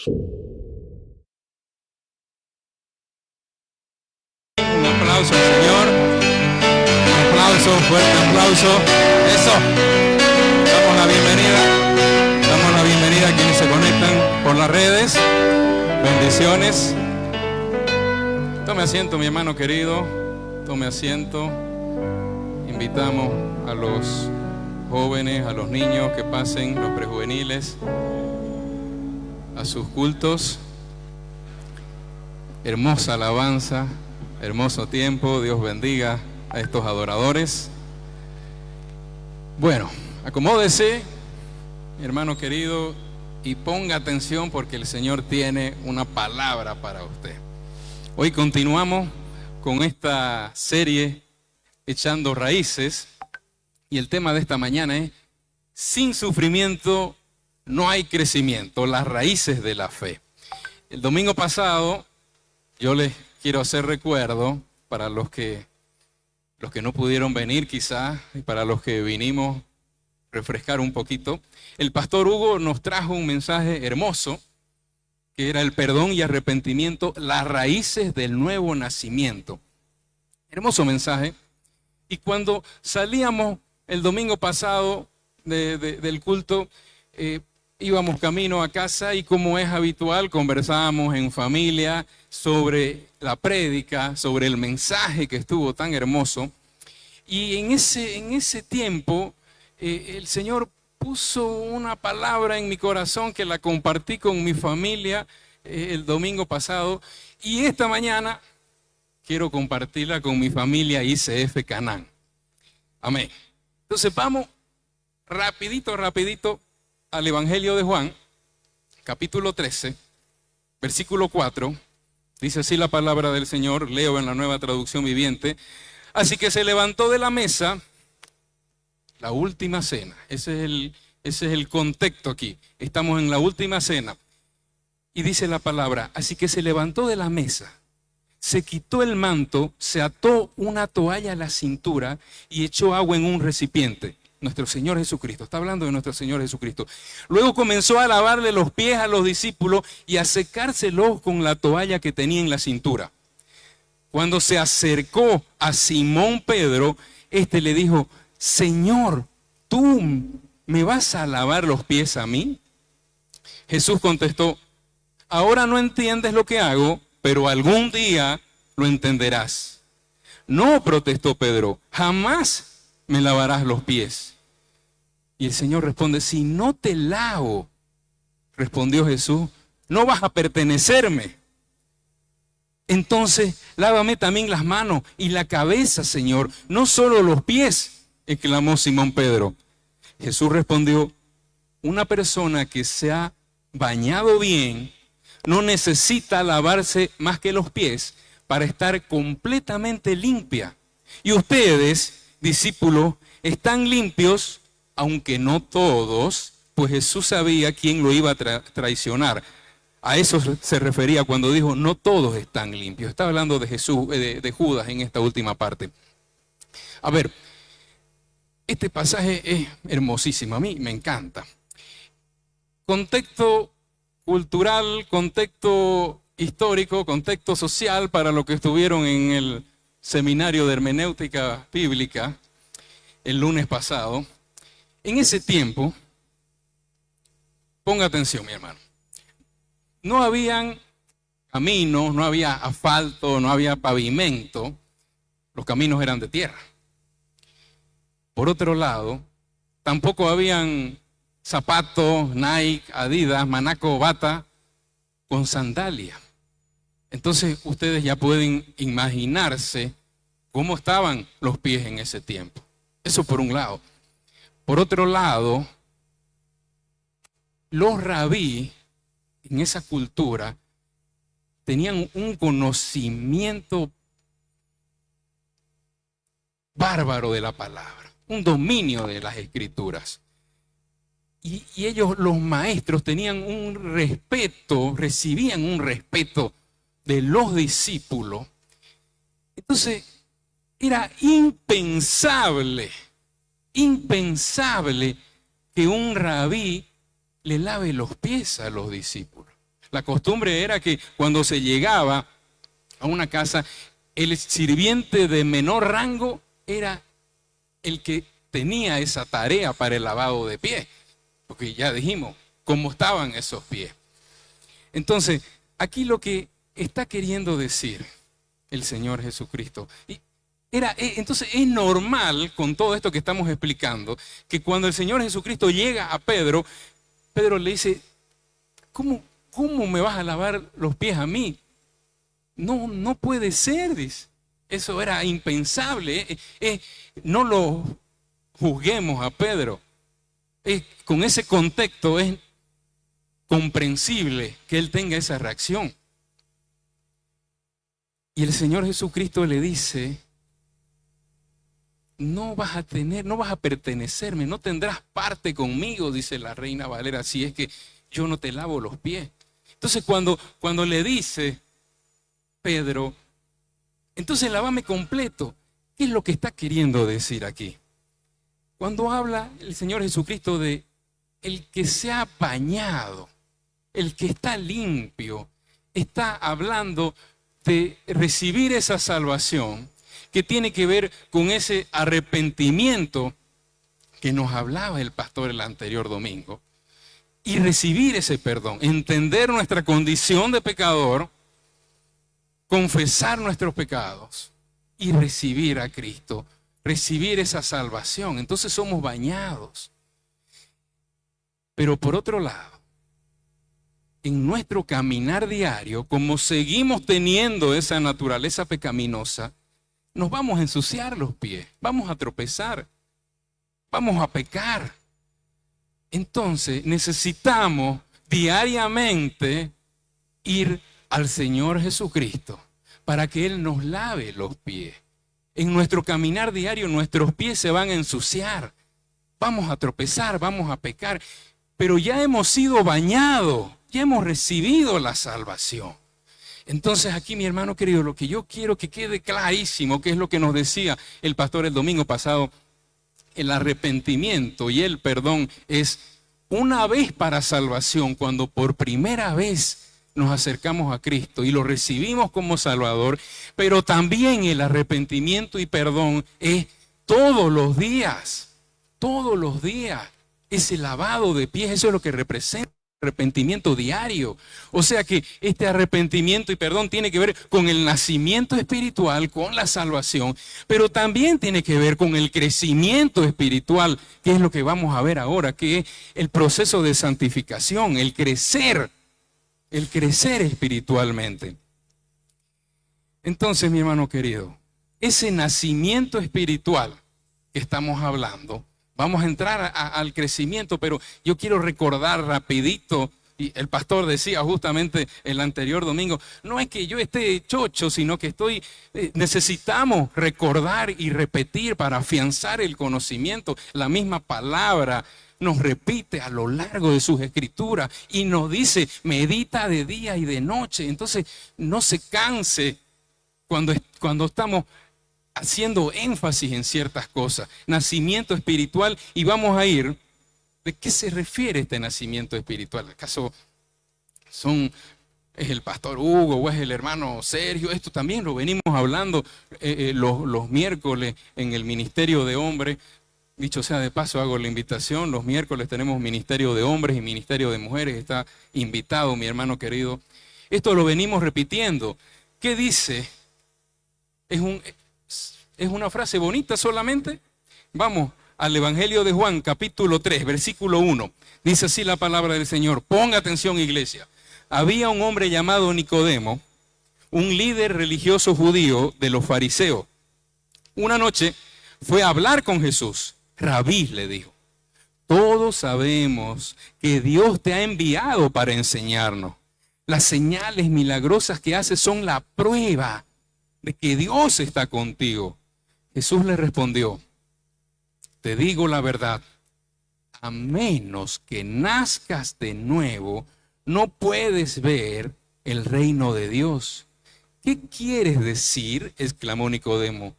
Un aplauso al Señor. Un aplauso, un fuerte aplauso. Eso. Damos la bienvenida. Damos la bienvenida a quienes se conectan por las redes. Bendiciones. Tome asiento, mi hermano querido. Tome asiento. Invitamos a los jóvenes, a los niños que pasen, los prejuveniles, a sus cultos. Hermosa alabanza, hermoso tiempo. Dios bendiga a estos adoradores. Bueno, acomódese, mi hermano querido, y ponga atención porque el Señor tiene una palabra para usted. Hoy continuamos con esta serie Echando Raíces, y el tema de esta mañana es: sin sufrimiento no hay crecimiento, las raíces de la fe. El domingo pasado yo les quiero hacer recuerdo, para los que no pudieron venir quizás, y para los que vinimos, refrescar un poquito. El pastor Hugo nos trajo un mensaje hermoso, que era el perdón y arrepentimiento, las raíces del nuevo nacimiento. Hermoso mensaje. Y cuando salíamos el domingo pasado del culto, íbamos camino a casa y, como es habitual, conversábamos en familia sobre la prédica, sobre el mensaje que estuvo tan hermoso. Y en ese tiempo el Señor puso una palabra en mi corazón que la compartí con mi familia el domingo pasado, y esta mañana quiero compartirla con mi familia ICF Canaán. Amén. Entonces vamos rapidito al Evangelio de Juan, capítulo 13, versículo 4. Dice así la palabra del Señor, leo en la Nueva Traducción Viviente. Así que se levantó de la mesa, la última cena. Ese es el contexto aquí. Estamos en la última cena. Y dice la palabra: así que se levantó de la mesa, se quitó el manto, se ató una toalla a la cintura y echó agua en un recipiente. Nuestro Señor Jesucristo, está hablando de nuestro Señor Jesucristo. Luego comenzó a lavarle los pies a los discípulos y a secárselos con la toalla que tenía en la cintura. Cuando se acercó a Simón Pedro, este le dijo: Señor, ¿tú me vas a lavar los pies a mí? Jesús contestó: ahora no entiendes lo que hago, pero algún día lo entenderás. No, protestó Pedro, jamás me lavarás los pies. Y el Señor responde: si no te lavo, respondió Jesús, no vas a pertenecerme. Entonces, lávame también las manos y la cabeza, Señor, no solo los pies, exclamó Simón Pedro. Jesús respondió: una persona que se ha bañado bien no necesita lavarse más que los pies para estar completamente limpia. Y ustedes, discípulos, están limpios, aunque no todos, pues Jesús sabía quién lo iba a traicionar. A eso se refería cuando dijo: no todos están limpios. Está hablando de Jesús, de Judas en esta última parte. A ver, este pasaje es hermosísimo, a mí me encanta. Contexto cultural, contexto histórico, contexto social para los que estuvieron en el seminario de hermenéutica bíblica el lunes pasado. En ese tiempo, ponga atención, mi hermano, no habían caminos, no había asfalto, no había pavimento, los caminos eran de tierra. Por otro lado, tampoco habían zapatos, Nike, Adidas, Manaco, Bata con sandalia. Entonces ustedes ya pueden imaginarse cómo estaban los pies en ese tiempo. Eso por un lado. Por otro lado, los rabí en esa cultura tenían un conocimiento bárbaro de la palabra, un dominio de las escrituras. Y ellos, los maestros, tenían un respeto, recibían un respeto de los discípulos. Entonces, era impensable que un rabí le lave los pies a los discípulos. La costumbre era que cuando se llegaba a una casa, el sirviente de menor rango era el que tenía esa tarea para el lavado de pies, porque ya dijimos cómo estaban esos pies. Entonces, aquí lo que está queriendo decir el Señor Jesucristo, entonces es normal con todo esto que estamos explicando, que cuando el Señor Jesucristo llega a Pedro, Pedro le dice, ¿cómo me vas a lavar los pies a mí? No puede ser, dice. Eso era impensable. No lo juzguemos a Pedro. Con ese contexto es comprensible que él tenga esa reacción. Y el Señor Jesucristo le dice, no vas a pertenecerme, no tendrás parte conmigo, dice la Reina Valera, si es que yo no te lavo los pies. Entonces cuando le dice Pedro, entonces lávame completo, ¿qué es lo que está queriendo decir aquí? Cuando habla el Señor Jesucristo de el que se ha bañado, el que está limpio, está hablando de recibir esa salvación que tiene que ver con ese arrepentimiento que nos hablaba el pastor el anterior domingo, y recibir ese perdón, entender nuestra condición de pecador, confesar nuestros pecados y recibir a Cristo, recibir esa salvación. Entonces somos bañados. Pero por otro lado, en nuestro caminar diario, como seguimos teniendo esa naturaleza pecaminosa, nos vamos a ensuciar los pies, vamos a tropezar, vamos a pecar. Entonces necesitamos diariamente ir al Señor Jesucristo para que Él nos lave los pies. En nuestro caminar diario nuestros pies se van a ensuciar, vamos a tropezar, vamos a pecar, pero ya hemos sido bañados, ya hemos recibido la salvación. Entonces aquí, mi hermano querido, lo que yo quiero que quede clarísimo, que es lo que nos decía el pastor el domingo pasado, el arrepentimiento y el perdón es una vez para salvación, cuando por primera vez nos acercamos a Cristo y lo recibimos como Salvador, pero también el arrepentimiento y perdón es todos los días, ese lavado de pies, eso es lo que representa arrepentimiento diario. O sea que este arrepentimiento y perdón tiene que ver con el nacimiento espiritual, con la salvación, pero también tiene que ver con el crecimiento espiritual, que es lo que vamos a ver ahora, que es el proceso de santificación, el crecer espiritualmente. Entonces, mi hermano querido, ese nacimiento espiritual que estamos hablando, vamos a entrar al crecimiento, pero yo quiero recordar rapidito, y el pastor decía justamente el anterior domingo, no es que yo esté chocho, sino que necesitamos recordar y repetir para afianzar el conocimiento. La misma palabra nos repite a lo largo de sus escrituras y nos dice, medita de día y de noche. Entonces, no se canse cuando estamos haciendo énfasis en ciertas cosas. Nacimiento espiritual, y vamos a ir, ¿de qué se refiere este nacimiento espiritual? ¿Acaso es el pastor Hugo o es el hermano Sergio? Esto también lo venimos hablando los miércoles en el Ministerio de Hombres. Dicho sea de paso, hago la invitación. Los miércoles tenemos Ministerio de Hombres y Ministerio de Mujeres. Está invitado mi hermano querido. Esto lo venimos repitiendo. ¿Qué dice? ¿Es una frase bonita solamente? Vamos al Evangelio de Juan, capítulo 3, versículo 1. Dice así la palabra del Señor. Ponga atención, iglesia. Había un hombre llamado Nicodemo, un líder religioso judío de los fariseos. Una noche fue a hablar con Jesús. Rabí, le dijo, todos sabemos que Dios te ha enviado para enseñarnos. Las señales milagrosas que haces son la prueba de que Dios está contigo. Jesús le respondió, te digo la verdad, a menos que nazcas de nuevo, no puedes ver el reino de Dios. ¿Qué quieres decir?, exclamó Nicodemo.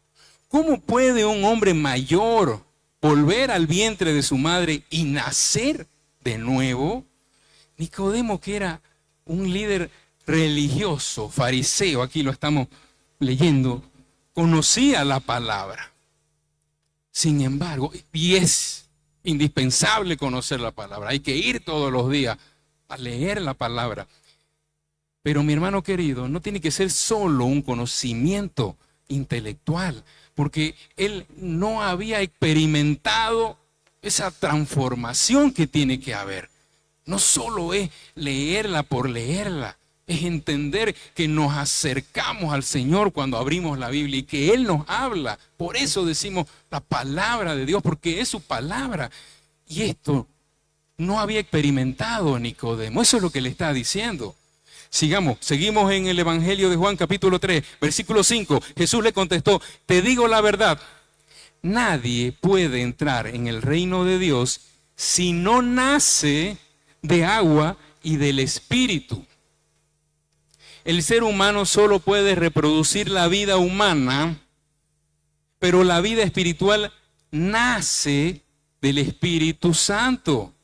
¿Cómo puede un hombre mayor volver al vientre de su madre y nacer de nuevo? Nicodemo, que era un líder religioso, fariseo, aquí lo estamos leyendo, conocía la palabra. Sin embargo, y es indispensable conocer la palabra, hay que ir todos los días a leer la palabra. Pero mi hermano querido, no tiene que ser solo un conocimiento intelectual, porque él no había experimentado esa transformación que tiene que haber. No solo es leerla por leerla, es entender que nos acercamos al Señor cuando abrimos la Biblia y que Él nos habla. Por eso decimos la palabra de Dios, porque es su palabra. Y esto no había experimentado Nicodemo. Eso es lo que le está diciendo. Seguimos en el Evangelio de Juan capítulo 3, versículo 5. Jesús le contestó, te digo la verdad, nadie puede entrar en el reino de Dios si no nace de agua y del Espíritu. El ser humano solo puede reproducir la vida humana, pero la vida espiritual nace del Espíritu Santo.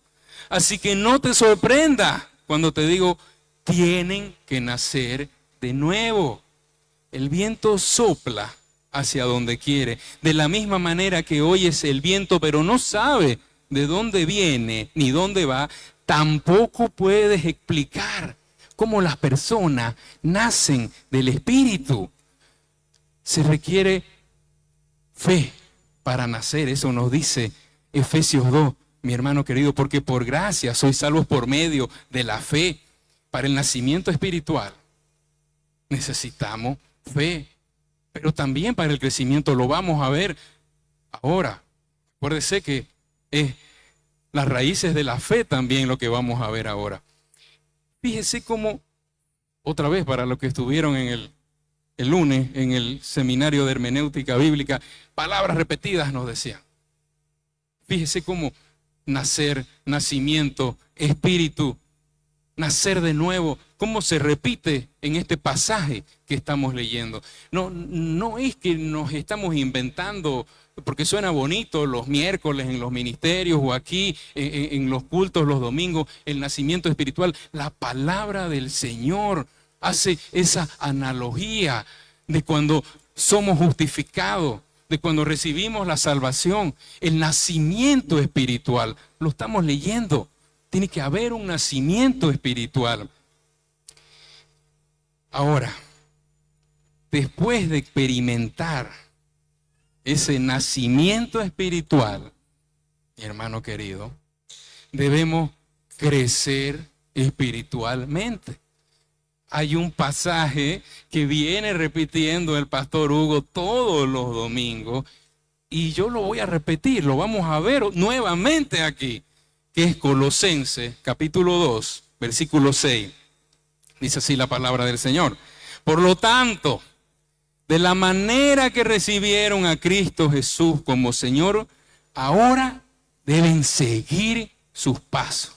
Así que no te sorprenda cuando te digo, tienen que nacer de nuevo. El viento sopla hacia donde quiere. De la misma manera que oyes el viento, pero no sabes de dónde viene ni dónde va, tampoco puedes explicar cómo las personas nacen del Espíritu. Se requiere fe para nacer, eso nos dice Efesios 2, mi hermano querido, porque por gracia sois salvos por medio de la fe. Para el nacimiento espiritual necesitamos fe, pero también para el crecimiento lo vamos a ver ahora. Acuérdese que es las raíces de la fe también lo que vamos a ver ahora. Fíjese cómo, otra vez para los que estuvieron en el lunes en el seminario de hermenéutica bíblica, palabras repetidas nos decían. Fíjese cómo nacer, nacimiento, espíritu, nacer de nuevo, cómo se repite en este pasaje que estamos leyendo. No es que nos estamos inventando, porque suena bonito los miércoles en los ministerios o aquí en los cultos los domingos, el nacimiento espiritual. La palabra del Señor hace esa analogía de cuando somos justificados, de cuando recibimos la salvación, el nacimiento espiritual. Lo estamos leyendo. Tiene que haber un nacimiento espiritual. Ahora, después de experimentar ese nacimiento espiritual, mi hermano querido, debemos crecer espiritualmente. Hay un pasaje que viene repitiendo el pastor Hugo todos los domingos y yo lo voy a repetir, lo vamos a ver nuevamente aquí, que es Colosenses capítulo 2, versículo 6. Dice así la palabra del Señor. Por lo tanto, de la manera que recibieron a Cristo Jesús como Señor, ahora deben seguir sus pasos.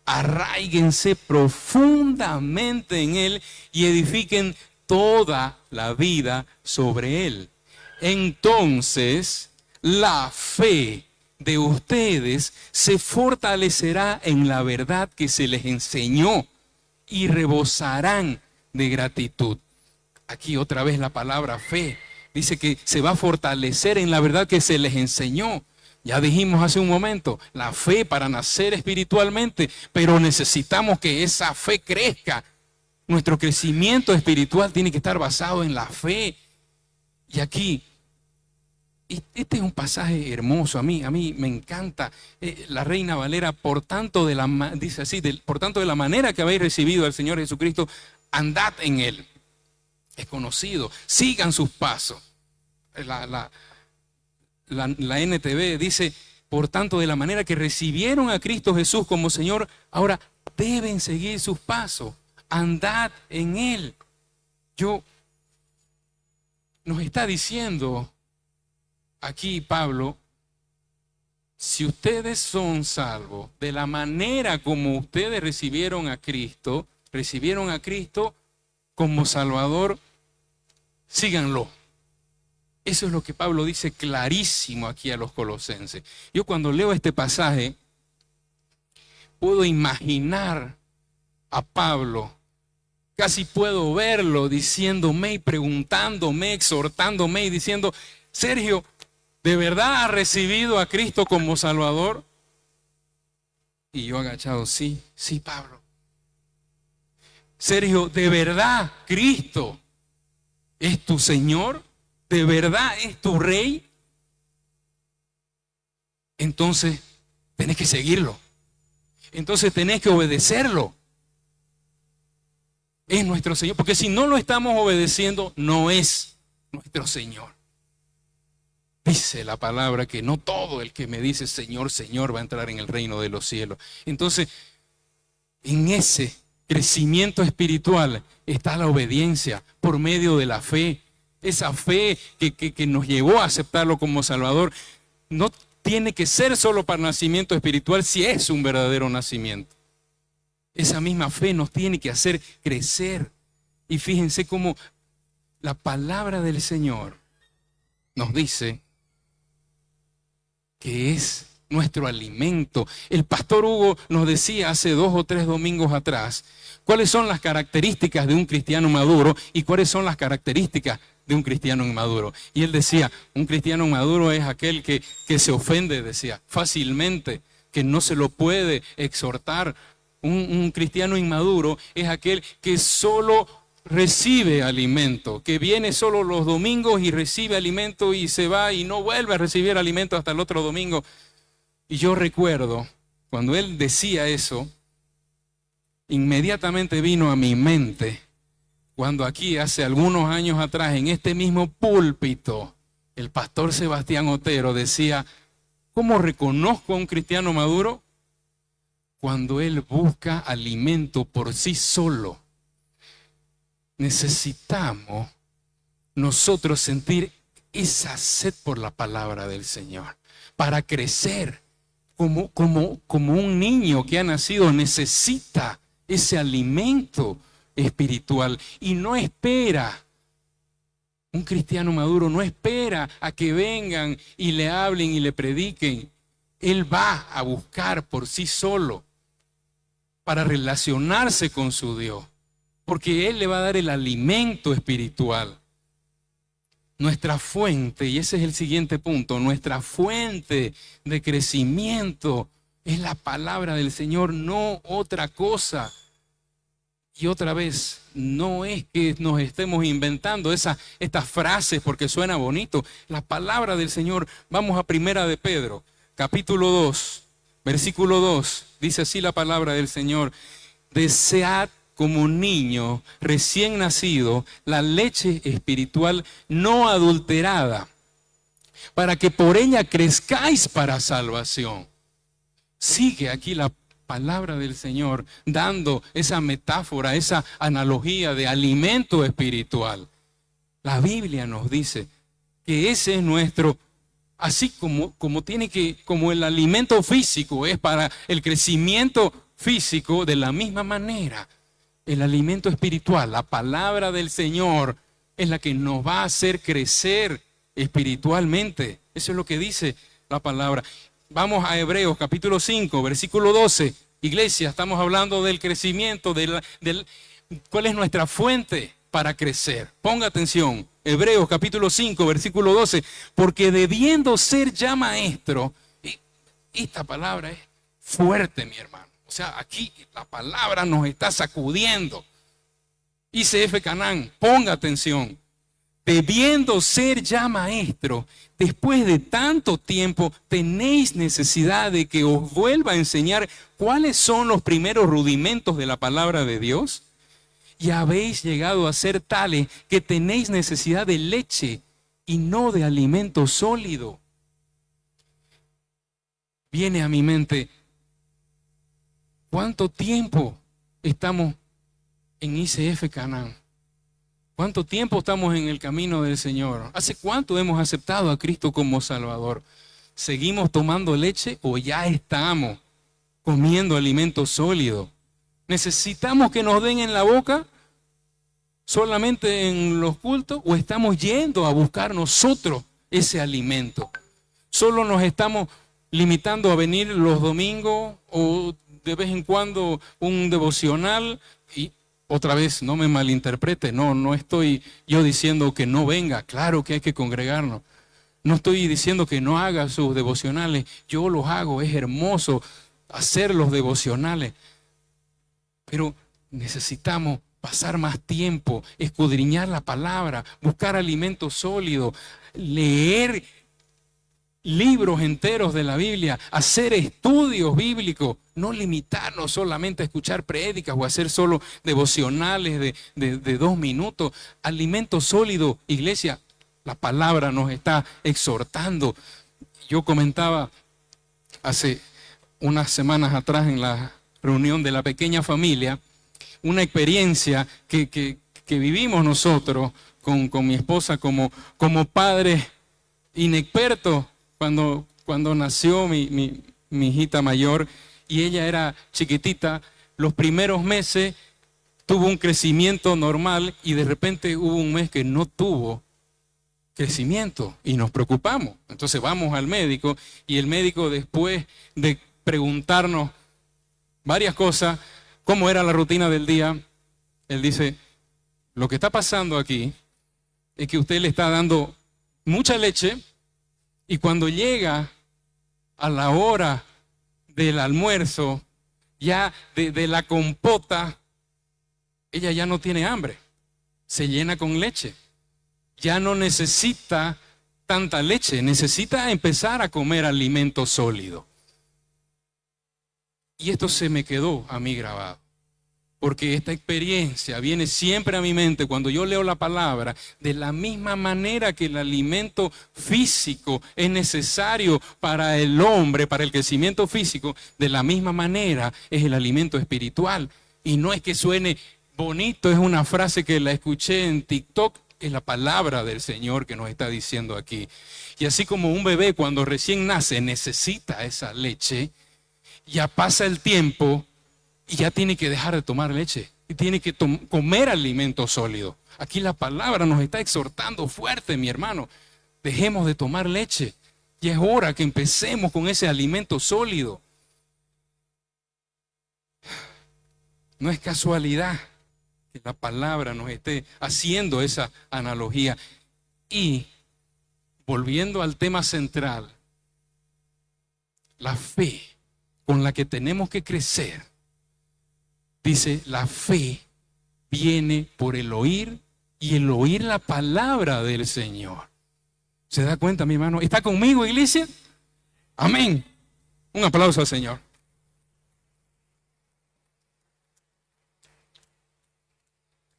Arráiguense profundamente en Él y edifiquen toda la vida sobre Él. Entonces, la fe de ustedes se fortalecerá en la verdad que se les enseñó y rebosarán de gratitud. Aquí otra vez la palabra fe. Dice que se va a fortalecer en la verdad que se les enseñó. Ya dijimos hace un momento, la fe para nacer espiritualmente, pero necesitamos que esa fe crezca. Nuestro crecimiento espiritual tiene que estar basado en la fe. Y aquí, este es un pasaje hermoso, a mí me encanta. La Reina Valera, dice así, por tanto de la manera que habéis recibido al Señor Jesucristo, andad en Él. Es conocido, sigan sus pasos. La NTV dice, por tanto de la manera que recibieron a Cristo Jesús como Señor, ahora deben seguir sus pasos, andad en Él. Nos está diciendo aquí Pablo, si ustedes son salvos de la manera como ustedes recibieron a Cristo como Salvador, síganlo. Eso es lo que Pablo dice clarísimo aquí a los colosenses. Yo cuando leo este pasaje, puedo imaginar a Pablo. Casi puedo verlo diciéndome y preguntándome, exhortándome y diciendo, Sergio, ¿de verdad has recibido a Cristo como Salvador? Y yo agachado, sí, Pablo. Sergio, ¿de verdad Cristo es tu Señor? ¿De verdad es tu Rey? Entonces tenés que seguirlo. Entonces tenés que obedecerlo. Es nuestro Señor. Porque si no lo estamos obedeciendo, no es nuestro Señor. Dice la palabra que no todo el que me dice Señor, Señor va a entrar en el reino de los cielos. Entonces, en ese crecimiento espiritual está la obediencia por medio de la fe. Esa fe que nos llevó a aceptarlo como Salvador. No tiene que ser solo para nacimiento espiritual si es un verdadero nacimiento. Esa misma fe nos tiene que hacer crecer. Y fíjense cómo la palabra del Señor nos dice que es nuestro alimento. El pastor Hugo nos decía hace 2 o 3 domingos atrás cuáles son las características de un cristiano maduro y cuáles son las características de un cristiano inmaduro. Y él decía, un cristiano maduro es aquel que se ofende, decía, fácilmente, que no se lo puede exhortar. Un cristiano inmaduro es aquel que solo recibe alimento, que viene solo los domingos y recibe alimento y se va y no vuelve a recibir alimento hasta el otro domingo. Y yo recuerdo, cuando él decía eso, inmediatamente vino a mi mente, cuando aquí hace algunos años atrás, en este mismo púlpito, el pastor Sebastián Otero decía, ¿cómo reconozco a un cristiano maduro? Cuando él busca alimento por sí solo. Necesitamos nosotros sentir esa sed por la palabra del Señor para crecer como un niño que ha nacido necesita ese alimento espiritual y no espera. Un cristiano maduro no espera a que vengan y le hablen y le prediquen. Él va a buscar por sí solo para relacionarse con su Dios, porque Él le va a dar el alimento espiritual. Nuestra fuente, y ese es el siguiente punto, nuestra fuente de crecimiento es la palabra del Señor, no otra cosa. Y otra vez, no es que nos estemos inventando estas frases porque suena bonito. La palabra del Señor, vamos a 1 de Pedro, capítulo 2. Versículo 2, dice así la palabra del Señor, desead como niño recién nacido la leche espiritual no adulterada, para que por ella crezcáis para salvación. Sigue aquí la palabra del Señor dando esa metáfora, esa analogía de alimento espiritual. La Biblia nos dice que ese es nuestro. Así como el alimento físico es para el crecimiento físico, de la misma manera, el alimento espiritual, la palabra del Señor, es la que nos va a hacer crecer espiritualmente. Eso es lo que dice la palabra. Vamos a Hebreos capítulo 5, versículo 12. Iglesia, estamos hablando del crecimiento, ¿cuál es nuestra fuente para crecer? Ponga atención. Hebreos capítulo 5, versículo 12, porque debiendo ser ya maestro, y esta palabra es fuerte, mi hermano. O sea, aquí la palabra nos está sacudiendo. ICF Canaán, ponga atención. Debiendo ser ya maestro, después de tanto tiempo, tenéis necesidad de que os vuelva a enseñar cuáles son los primeros rudimentos de la palabra de Dios. Y habéis llegado a ser tales que tenéis necesidad de leche y no de alimento sólido. Viene a mi mente, ¿cuánto tiempo estamos en ICF Canaán? ¿Cuánto tiempo estamos en el camino del Señor? ¿Hace cuánto hemos aceptado a Cristo como Salvador? ¿Seguimos tomando leche o ya estamos comiendo alimento sólido? ¿Necesitamos que nos den en la boca solamente en los cultos o estamos yendo a buscar nosotros ese alimento? ¿Solo nos estamos limitando a venir los domingos o de vez en cuando un devocional y otra vez, no me malinterprete, no estoy yo diciendo que no venga, claro que hay que congregarnos. No estoy diciendo que no haga sus devocionales, yo los hago, es hermoso hacer los devocionales, pero necesitamos pasar más tiempo, escudriñar la palabra, buscar alimento sólido, leer libros enteros de la Biblia, hacer estudios bíblicos, no limitarnos solamente a escuchar prédicas o hacer solo devocionales de 2 minutos. Alimento sólido, iglesia, la palabra nos está exhortando. Yo comentaba hace unas semanas atrás en la reunión de la pequeña familia, una experiencia que vivimos nosotros con mi esposa como padres inexpertos. Cuando nació mi hijita mayor y ella era chiquitita, los primeros meses tuvo un crecimiento normal y de repente hubo un mes que no tuvo crecimiento y nos preocupamos. Entonces vamos al médico y el médico, después de preguntarnos varias cosas, cómo era la rutina del día, él dice, lo que está pasando aquí es que usted le está dando mucha leche y cuando llega a la hora del almuerzo, ya de la compota, ella ya no tiene hambre, se llena con leche. Ya no necesita tanta leche, necesita empezar a comer alimento sólido. Y esto se me quedó a mí grabado, porque esta experiencia viene siempre a mi mente cuando yo leo la palabra. De la misma manera que el alimento físico es necesario para el hombre, para el crecimiento físico, de la misma manera es el alimento espiritual. Y no es que suene bonito, es una frase que la escuché en TikTok, es la palabra del Señor que nos está diciendo aquí. Y así como un bebé cuando recién nace necesita esa leche, ya pasa el tiempo y ya tiene que dejar de tomar leche y tiene que comer alimento sólido. Aquí la palabra nos está exhortando fuerte, mi hermano. Dejemos de tomar leche. Y es hora que empecemos con ese alimento sólido. No es casualidad que la palabra nos esté haciendo esa analogía. Y volviendo al tema central, la fe con la que tenemos que crecer. Dice, la fe viene por el oír y el oír la palabra del Señor. ¿Se da cuenta, mi hermano? ¿Está conmigo, iglesia? Amén. Un aplauso al Señor.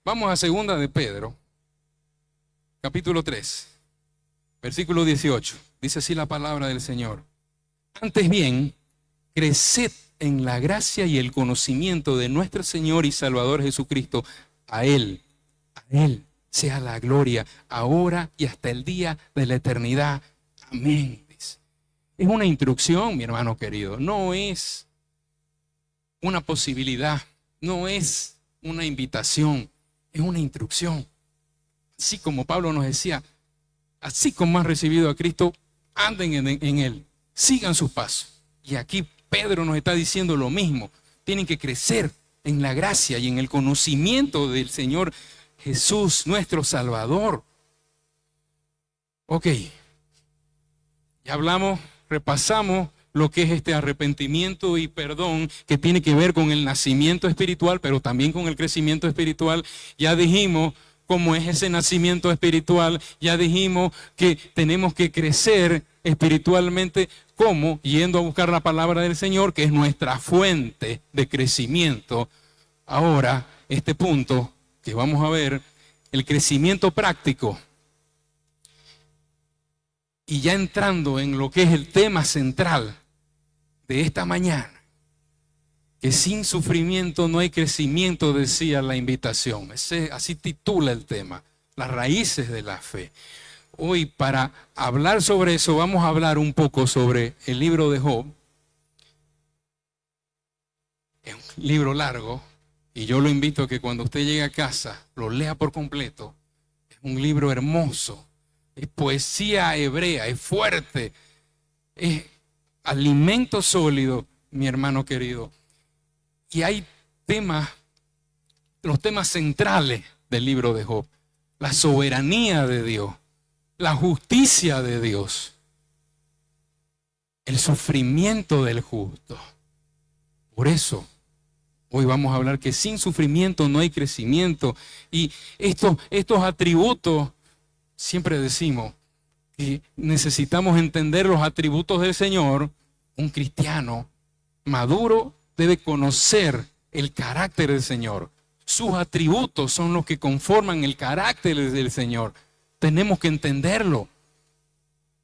Vamos a segunda de Pedro, capítulo 3, versículo 18. Dice así la palabra del Señor. Antes bien, creced en la gracia y el conocimiento de nuestro Señor y Salvador Jesucristo. A Él sea la gloria, ahora y hasta el día de la eternidad. Amén. Dice. Es una instrucción, mi hermano querido. No es una posibilidad, no es una invitación, es una instrucción. Así como Pablo nos decía, así como han recibido a Cristo, anden en Él, sigan sus pasos. Y aquí Pedro nos está diciendo lo mismo. Tienen que crecer en la gracia y en el conocimiento del Señor Jesús, nuestro Salvador. Ok, ya hablamos, repasamos lo que es este arrepentimiento y perdón, que tiene que ver con el nacimiento espiritual, pero también con el crecimiento espiritual. Ya dijimos cómo es ese nacimiento espiritual, ya dijimos que tenemos que crecer espiritualmente, ¿cómo? Yendo a buscar la palabra del Señor, que es nuestra fuente de crecimiento. Ahora, este punto que vamos a ver, el crecimiento práctico. Y ya entrando en lo que es el tema central de esta mañana, que sin sufrimiento no hay crecimiento, decía la invitación. Así titula el tema, las raíces de la fe. Hoy, para hablar sobre eso, vamos a hablar un poco sobre el libro de Job. Es un libro largo y yo lo invito a que cuando usted llegue a casa lo lea por completo. Es un libro hermoso, es poesía hebrea, es fuerte, es alimento sólido, mi hermano querido. Y hay los temas centrales del libro de Job: la soberanía de Dios, la justicia de Dios, el sufrimiento del justo. Por eso hoy vamos a hablar que sin sufrimiento no hay crecimiento. Y estos atributos, siempre decimos que necesitamos entender los atributos del Señor. Un cristiano maduro debe conocer el carácter del Señor. Sus atributos son los que conforman el carácter del Señor. Tenemos que entenderlo.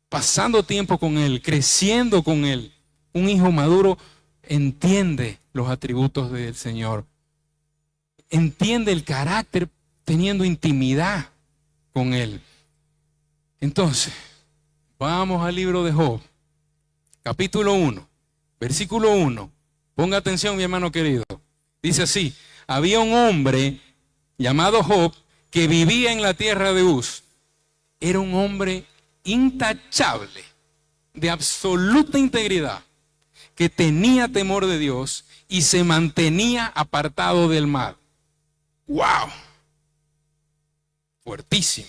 Pasando tiempo con Él, creciendo con Él. Un hijo maduro entiende los atributos del Señor. Entiende el carácter teniendo intimidad con Él. Entonces, vamos al libro de Job, capítulo 1, versículo 1. Ponga atención, mi hermano querido. Dice así: había un hombre llamado Job que vivía en la tierra de Uz. Era un hombre intachable, de absoluta integridad, que tenía temor de Dios y se mantenía apartado del mal. ¡Wow! Fuertísimo.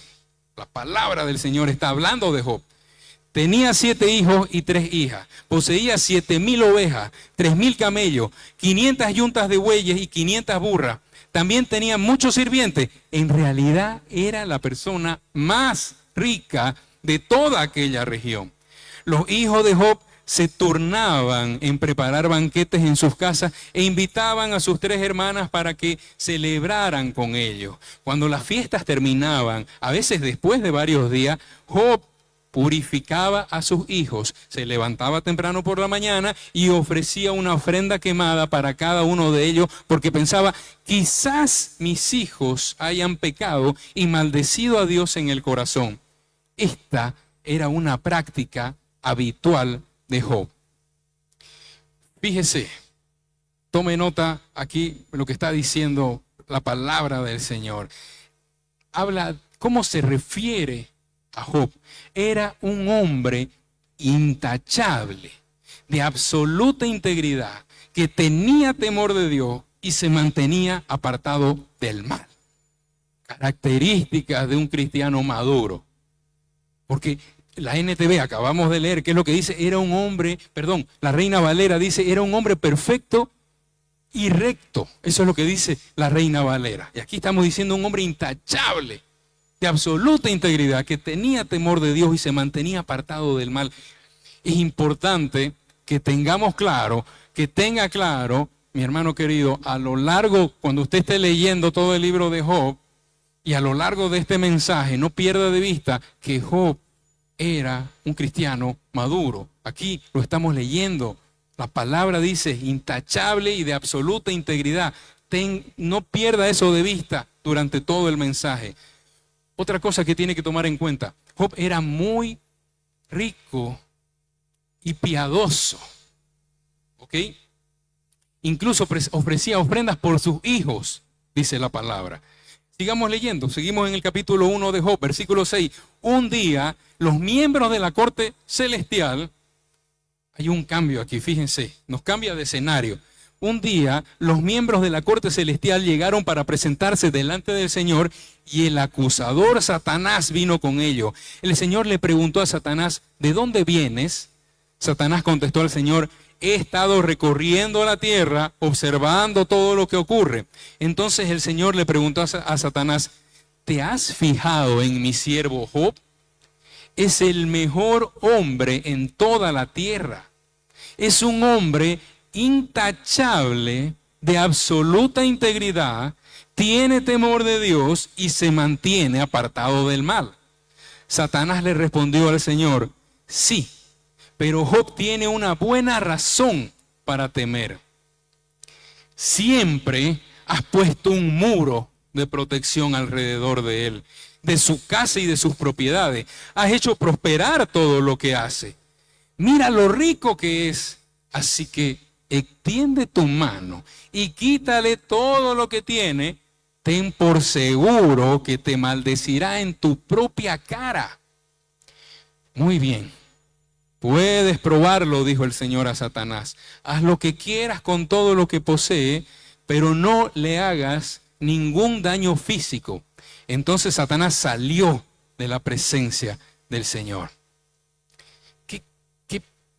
La palabra del Señor está hablando de Job. Tenía 7 hijos y 3 hijas. Poseía 7,000 ovejas, 3,000 camellos, 500 yuntas de bueyes y 500 burras. También tenía muchos sirvientes. En realidad era la persona más rica de toda aquella región. Los hijos de Job se turnaban en preparar banquetes en sus casas e invitaban a sus 3 hermanas para que celebraran con ellos. Cuando las fiestas terminaban, a veces después de varios días, Job purificaba a sus hijos, se levantaba temprano por la mañana y ofrecía una ofrenda quemada para cada uno de ellos, porque pensaba: quizás mis hijos hayan pecado y maldecido a Dios en el corazón. Esta era una práctica habitual de Job. Fíjese, tome nota aquí lo que está diciendo la palabra del Señor. Habla cómo se refiere a Job. Era un hombre intachable, de absoluta integridad, que tenía temor de Dios y se mantenía apartado del mal. Características de un cristiano maduro. Porque la NTV, acabamos de leer, ¿qué es lo que dice? La Reina Valera dice: era un hombre perfecto y recto. Eso es lo que dice la Reina Valera. Y aquí estamos diciendo un hombre intachable, de absoluta integridad, que tenía temor de Dios y se mantenía apartado del mal. Es importante que tengamos claro, que tenga claro, mi hermano querido, a lo largo, cuando usted esté leyendo todo el libro de Job, y a lo largo de este mensaje, no pierda de vista que Job era un cristiano maduro. Aquí lo estamos leyendo. La palabra dice intachable y de absoluta integridad. No pierda eso de vista durante todo el mensaje. Otra cosa que tiene que tomar en cuenta: Job era muy rico y piadoso. ¿Ok? Incluso ofrecía ofrendas por sus hijos, dice la palabra. Sigamos leyendo, seguimos en el capítulo 1 de Job, versículo 6. Un día, los miembros de la corte celestial, hay un cambio aquí, fíjense, nos cambia de escenario. Un día, los miembros de la corte celestial llegaron para presentarse delante del Señor y el acusador Satanás vino con ellos. El Señor le preguntó a Satanás: ¿de dónde vienes? Satanás contestó al Señor: he estado recorriendo la tierra, observando todo lo que ocurre. Entonces el Señor le preguntó a Satanás: ¿te has fijado en mi siervo Job? Es el mejor hombre en toda la tierra. Es un hombre intachable, de absoluta integridad, tiene temor de Dios y se mantiene apartado del mal. Satanás le respondió al Señor: sí, pero Job tiene una buena razón para temer. Siempre has puesto un muro de protección alrededor de él, de su casa y de sus propiedades. Has hecho prosperar todo lo que hace. Mira lo rico que es. Así que extiende tu mano y quítale todo lo que tiene. Ten por seguro que te maldecirá en tu propia cara. Muy bien. Puedes probarlo, dijo el Señor a Satanás. Haz lo que quieras con todo lo que posee, pero no le hagas ningún daño físico. Entonces Satanás salió de la presencia del Señor. Qué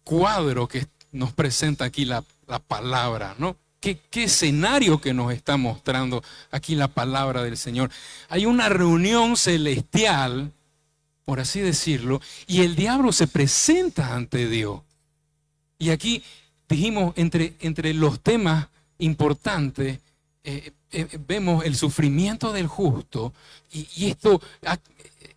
cuadro que nos presenta aquí la palabra, ¿no? ¿Qué escenario que nos está mostrando aquí la palabra del Señor? Hay una reunión celestial, por así decirlo, y el diablo se presenta ante Dios. Y aquí dijimos, entre los temas importantes, vemos el sufrimiento del justo, y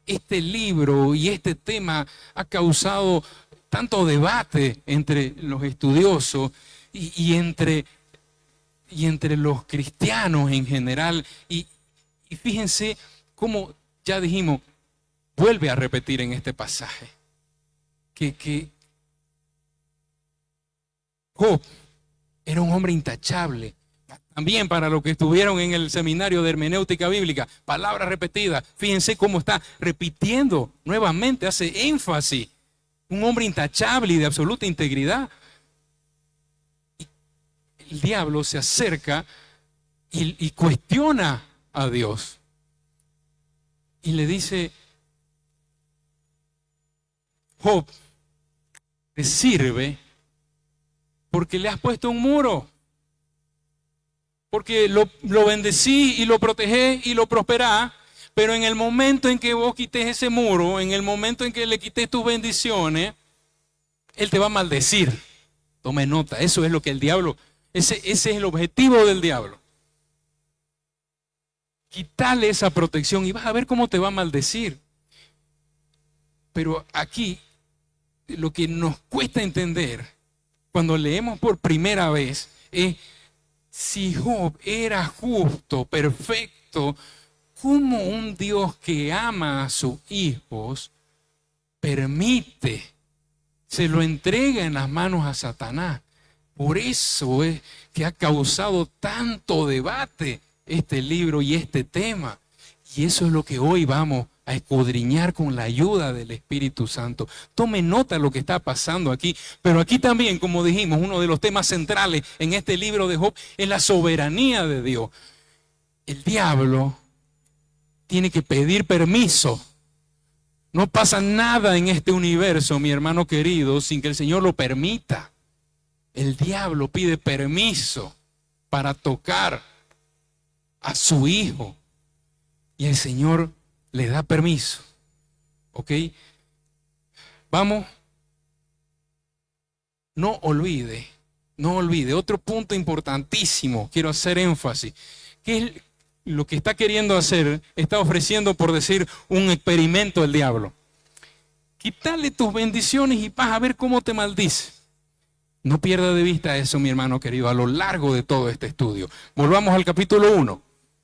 este libro y este tema ha causado tanto debate entre los estudiosos y entre los cristianos en general. Y fíjense cómo, ya dijimos, vuelve a repetir en este pasaje que Job era un hombre intachable. También para los que estuvieron en el seminario de hermenéutica bíblica, palabra repetida. Fíjense cómo está repitiendo nuevamente, hace énfasis. Un hombre intachable y de absoluta integridad. El diablo se acerca y cuestiona a Dios. Y le dice: Job, te sirve porque le has puesto un muro. Porque lo bendecí y lo protegí y lo prosperá. Pero en el momento en que vos quites ese muro, en el momento en que le quites tus bendiciones, él te va a maldecir. Tome nota, eso es lo que el diablo... Ese es el objetivo del diablo. Quítale esa protección y vas a ver cómo te va a maldecir. Pero aquí, lo que nos cuesta entender, cuando leemos por primera vez, es: si Job era justo, perfecto, ¿cómo un Dios que ama a sus hijos permite, se lo entrega en las manos a Satanás? Por eso es que ha causado tanto debate este libro y este tema. Y eso es lo que hoy vamos a escudriñar con la ayuda del Espíritu Santo. Tome nota de lo que está pasando aquí. Pero aquí también, como dijimos, uno de los temas centrales en este libro de Job es la soberanía de Dios. El diablo tiene que pedir permiso. No pasa nada en este universo, mi hermano querido, sin que el Señor lo permita. El diablo pide permiso para tocar a su hijo y el Señor le da permiso. ¿Ok? Vamos. No olvide, otro punto importantísimo, quiero hacer énfasis, que es lo que está queriendo hacer, está ofreciendo, por decir, un experimento el diablo. Quítale tus bendiciones y vas a ver cómo te maldice. No pierda de vista eso, mi hermano querido, a lo largo de todo este estudio. Volvamos al capítulo 1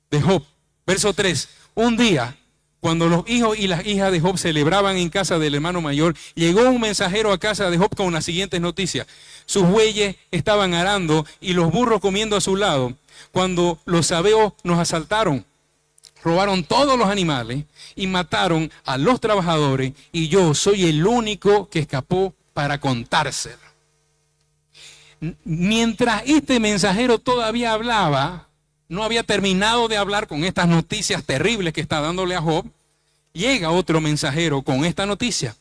de Job, verso 3. Un día, cuando los hijos y las hijas de Job celebraban en casa del hermano mayor, llegó un mensajero a casa de Job con las siguientes noticias. Sus bueyes estaban arando y los burros comiendo a su lado, cuando los sabeos nos asaltaron. Robaron todos los animales y mataron a los trabajadores, y yo soy el único que escapó para contárselo. Mientras este mensajero todavía hablaba, no había terminado de hablar con estas noticias terribles que está dándole a Job, llega otro mensajero con esta noticia.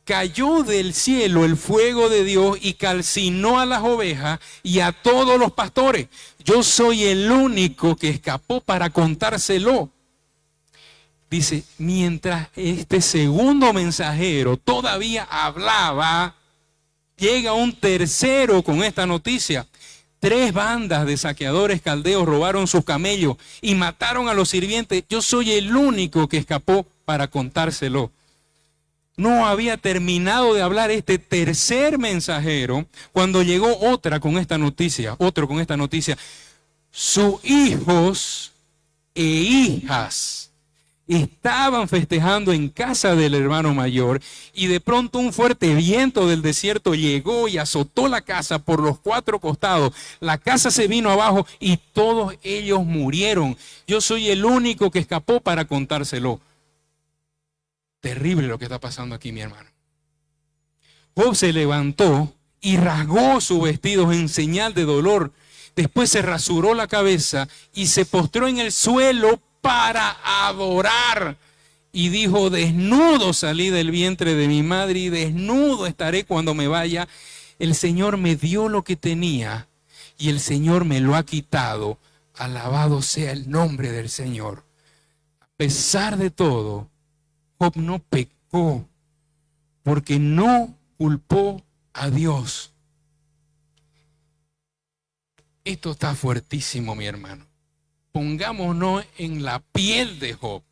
Cayó del cielo el fuego de Dios y calcinó a las ovejas y a todos los pastores. Yo soy el único que escapó para contárselo. Dice, mientras este segundo mensajero todavía hablaba, llega un tercero con esta noticia. 3 bandas de saqueadores caldeos robaron sus camellos y mataron a los sirvientes. Yo soy el único que escapó para contárselo. No había terminado de hablar este tercer mensajero cuando llegó otro con esta noticia. Sus hijos e hijas estaban festejando en casa del hermano mayor, y de pronto un fuerte viento del desierto llegó y azotó la casa por los 4 costados. La casa se vino abajo y todos ellos murieron. Yo soy el único que escapó para contárselo. Terrible lo que está pasando aquí, mi hermano. Job se levantó y rasgó sus vestidos en señal de dolor. Después se rasuró la cabeza y se postró en el suelo para adorar. Y dijo: desnudo salí del vientre de mi madre y desnudo estaré cuando me vaya. El Señor me dio lo que tenía y el Señor me lo ha quitado. Alabado sea el nombre del Señor. A pesar de todo, Job no pecó porque no culpó a Dios. Esto está fuertísimo, mi hermano. Pongámonos en la piel de Job.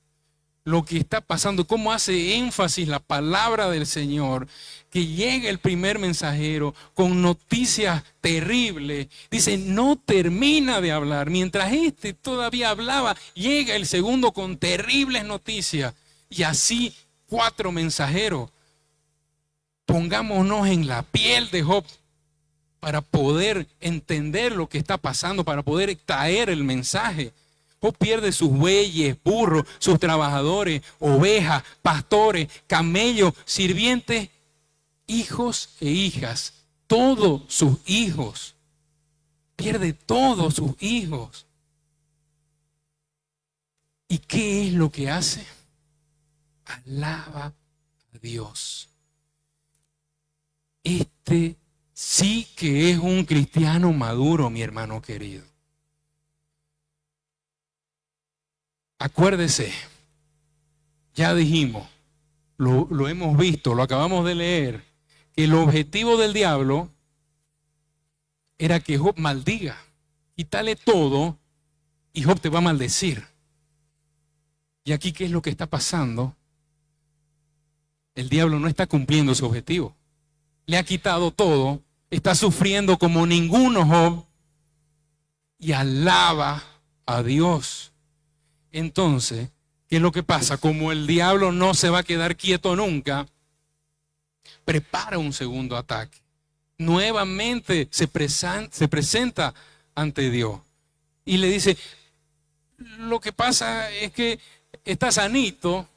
Lo que está pasando, cómo hace énfasis la palabra del Señor, que llega el primer mensajero con noticias terribles. Dice, no termina de hablar. Mientras este todavía hablaba, llega el segundo con terribles noticias. Y así 4 mensajeros. Pongámonos en la piel de Job para poder entender lo que está pasando, para poder traer el mensaje. Job pierde sus bueyes, burros, sus trabajadores, ovejas, pastores, camellos, sirvientes, hijos e hijas. Todos sus hijos. Pierde todos sus hijos. ¿Y qué es lo que hace? Alaba a Dios. Este sí que es un cristiano maduro, mi hermano querido. Acuérdese, ya dijimos, lo hemos visto, lo acabamos de leer, que el objetivo del diablo era que Job maldiga, quítale todo y Job te va a maldecir. Y aquí, ¿qué es lo que está pasando? El diablo no está cumpliendo su objetivo. Le ha quitado todo, está sufriendo como ninguno Job y alaba a Dios. Entonces, ¿qué es lo que pasa? Como el diablo no se va a quedar quieto nunca, prepara un segundo ataque. Nuevamente se presenta ante Dios y le dice, lo que pasa es que está sanito,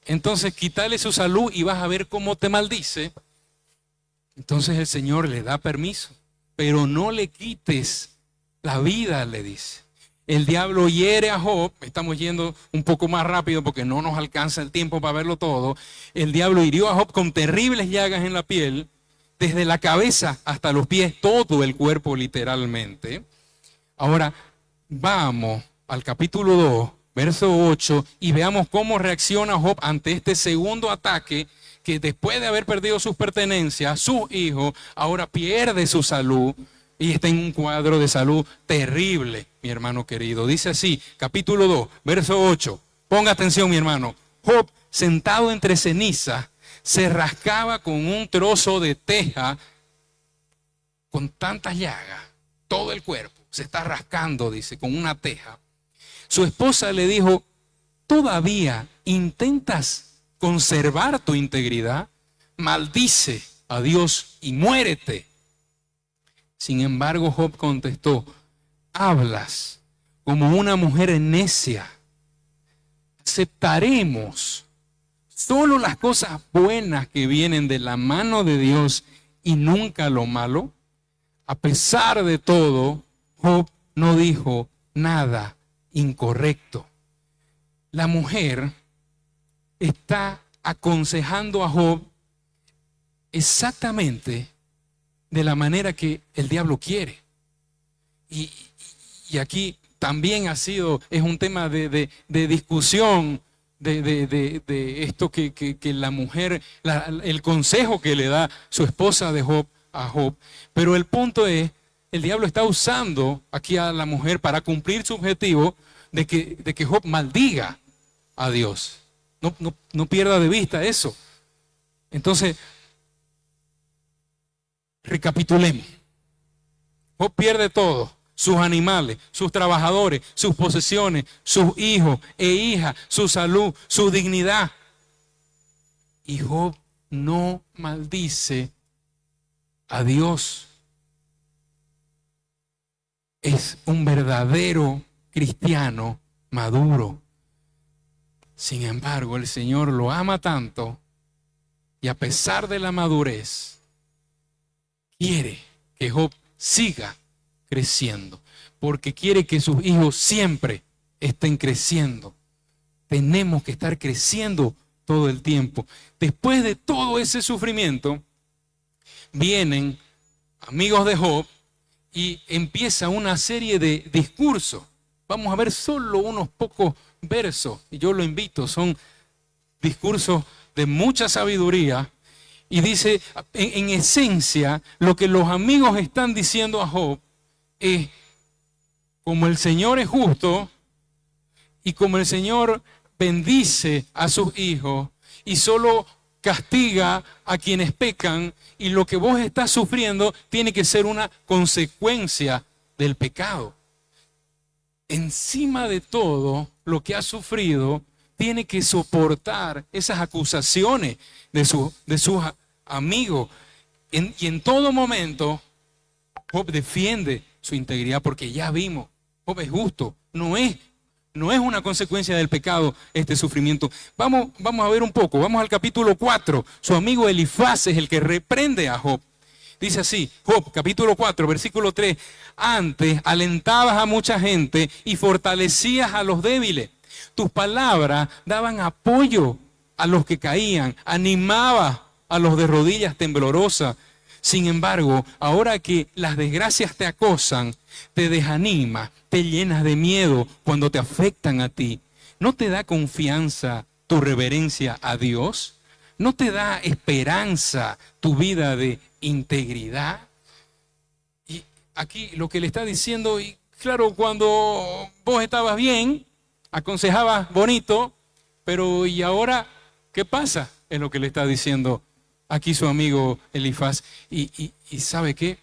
entonces quítale su salud y vas a ver cómo te maldice. Entonces el Señor le da permiso, pero no le quites la vida, le dice. El diablo hiere a Job, estamos yendo un poco más rápido porque no nos alcanza el tiempo para verlo todo. El diablo hirió a Job con terribles llagas en la piel, desde la cabeza hasta los pies, todo el cuerpo literalmente. Ahora vamos al capítulo 2, verso 8, y veamos cómo reacciona Job ante este segundo ataque, que después de haber perdido sus pertenencias, sus hijos, ahora pierde su salud. Y está en un cuadro de salud terrible, mi hermano querido. Dice así, capítulo 2, verso 8. Ponga atención, mi hermano. Job, sentado entre cenizas, se rascaba con un trozo de teja con tantas llagas. Todo el cuerpo se está rascando, dice, con una teja. Su esposa le dijo, ¿todavía intentas conservar tu integridad? Maldice a Dios y muérete. Sin embargo, Job contestó, hablas como una mujer necia. Aceptaremos solo las cosas buenas que vienen de la mano de Dios y nunca lo malo. A pesar de todo, Job no dijo nada incorrecto. La mujer está aconsejando a Job exactamente de la manera que el diablo quiere. Y aquí también es un tema de discusión de esto que la mujer, el consejo que le da su esposa de Job a Job. Pero el punto es, el diablo está usando aquí a la mujer para cumplir su objetivo de que Job maldiga a Dios. No pierda de vista eso. Entonces, recapitulemos. Job pierde todo, sus animales, sus trabajadores, sus posesiones, sus hijos e hijas, su salud, su dignidad. Y Job no maldice a Dios. Es un verdadero cristiano maduro. Sin embargo, el Señor lo ama tanto y a pesar de la madurez, quiere que Job siga creciendo, porque quiere que sus hijos siempre estén creciendo. Tenemos que estar creciendo todo el tiempo. Después de todo ese sufrimiento, vienen amigos de Job y empieza una serie de discursos. Vamos a ver solo unos pocos versos, y yo lo invito, son discursos de mucha sabiduría, y dice, en esencia, lo que los amigos están diciendo a Job es, como el Señor es justo, y como el Señor bendice a sus hijos, y solo castiga a quienes pecan, y lo que vos estás sufriendo tiene que ser una consecuencia del pecado. Encima de todo lo que has sufrido, tiene que soportar esas acusaciones de sus amigos. Y en todo momento, Job defiende su integridad, porque ya vimos, Job es justo, no es una consecuencia del pecado este sufrimiento. Vamos a ver un poco, vamos al capítulo 4. Su amigo Elifaz es el que reprende a Job. Dice así, Job, capítulo 4, versículo 3. Antes alentabas a mucha gente y fortalecías a los débiles. Tus palabras daban apoyo a los que caían, animabas a los de rodillas temblorosas. Sin embargo, ahora que las desgracias te acosan, te desanimas, te llenas de miedo cuando te afectan a ti. ¿No te da confianza tu reverencia a Dios? ¿No te da esperanza tu vida de integridad? Y aquí lo que le está diciendo, y claro, cuando vos estabas bien, aconsejabas bonito, pero ¿y ahora qué pasa? Es lo que le está diciendo aquí su amigo Elifaz. Y ¿sabe qué?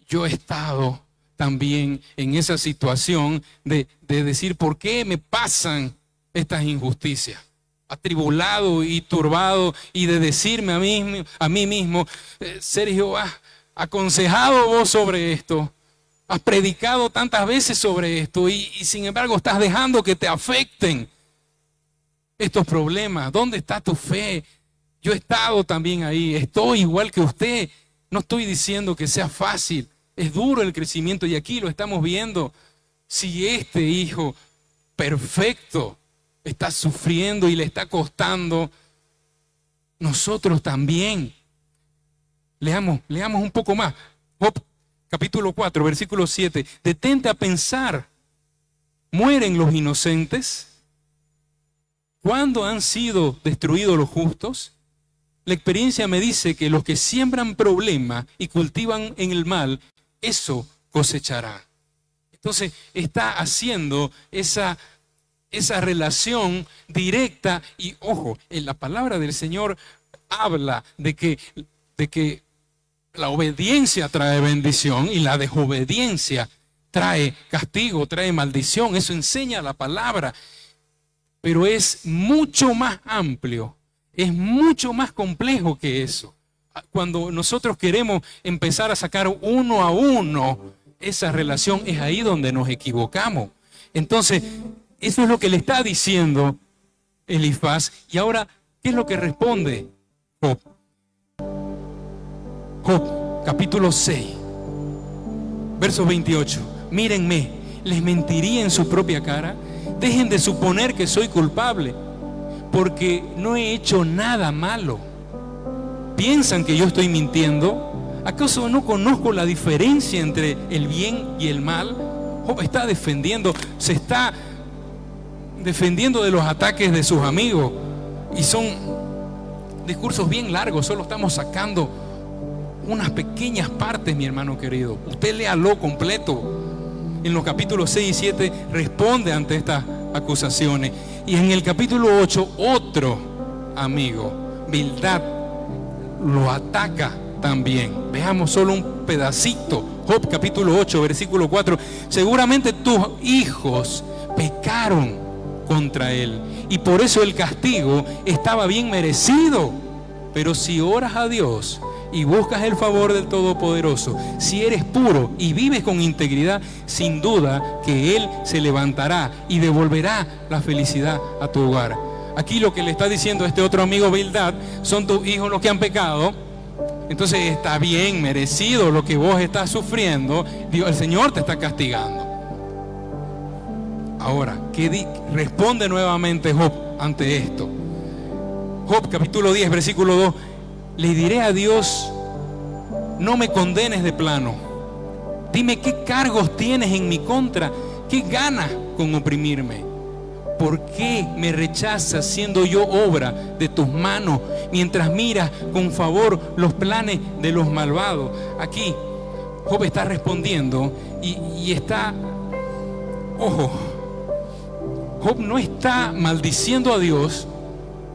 Yo he estado también en esa situación de decir, ¿por qué me pasan estas injusticias? Atribulado y turbado, y de decirme a mí mismo, Sergio, has aconsejado vos sobre esto, has predicado tantas veces sobre esto, y sin embargo estás dejando que te afecten estos problemas. ¿Dónde está tu fe? Yo he estado también ahí, estoy igual que usted. No estoy diciendo que sea fácil, es duro el crecimiento, y aquí lo estamos viendo. Si este hijo perfecto está sufriendo y le está costando, nosotros también. Leamos un poco más. Job, capítulo 4, versículo 7. Detente a pensar, ¿mueren los inocentes? ¿Cuándo han sido destruidos los justos? La experiencia me dice que los que siembran problemas y cultivan en el mal, eso cosecharán. Entonces está haciendo esa relación directa. Y ojo, en la palabra del Señor habla de que la obediencia trae bendición y la desobediencia trae castigo, trae maldición. Eso enseña la palabra. Pero es mucho más amplio, es mucho más complejo que eso. Cuando nosotros queremos empezar a sacar uno a uno esa relación, es ahí donde nos equivocamos. Entonces, eso es lo que le está diciendo Elifaz. Y ahora, ¿qué es lo que responde Job? Job, capítulo 6, verso 28. Mírenme, ¿les mentiría en su propia cara? Dejen de suponer que soy culpable, porque no he hecho nada malo. ¿Piensan que yo estoy mintiendo? ¿Acaso no conozco la diferencia entre el bien y el mal? Job está se está defendiendo de los ataques de sus amigos, y son discursos bien largos. Solo estamos sacando unas pequeñas partes, mi hermano querido. Usted léalo completo. En los capítulos 6 y 7 responde ante estas acusaciones. Y en el capítulo 8, otro amigo, Bildad, lo ataca también. Veamos solo un pedacito. Job capítulo 8, versículo 4. Seguramente tus hijos pecaron contra él, y por eso el castigo estaba bien merecido. Pero si oras a Dios y buscas el favor del Todopoderoso, si eres puro y vives con integridad, sin duda que Él se levantará y devolverá la felicidad a tu hogar. Aquí lo que le está diciendo este otro amigo Bildad, son tus hijos los que han pecado, entonces está bien merecido lo que vos estás sufriendo. El Señor te está castigando. Ahora, responde nuevamente Job ante esto. Job capítulo 10, versículo 2. Le diré a Dios: no me condenes de plano. Dime qué cargos tienes en mi contra, qué ganas con oprimirme. ¿Por qué me rechazas siendo yo obra de tus manos, mientras miras con favor los planes de los malvados? Aquí Job está respondiendo y está, ojo, Job no está maldiciendo a Dios,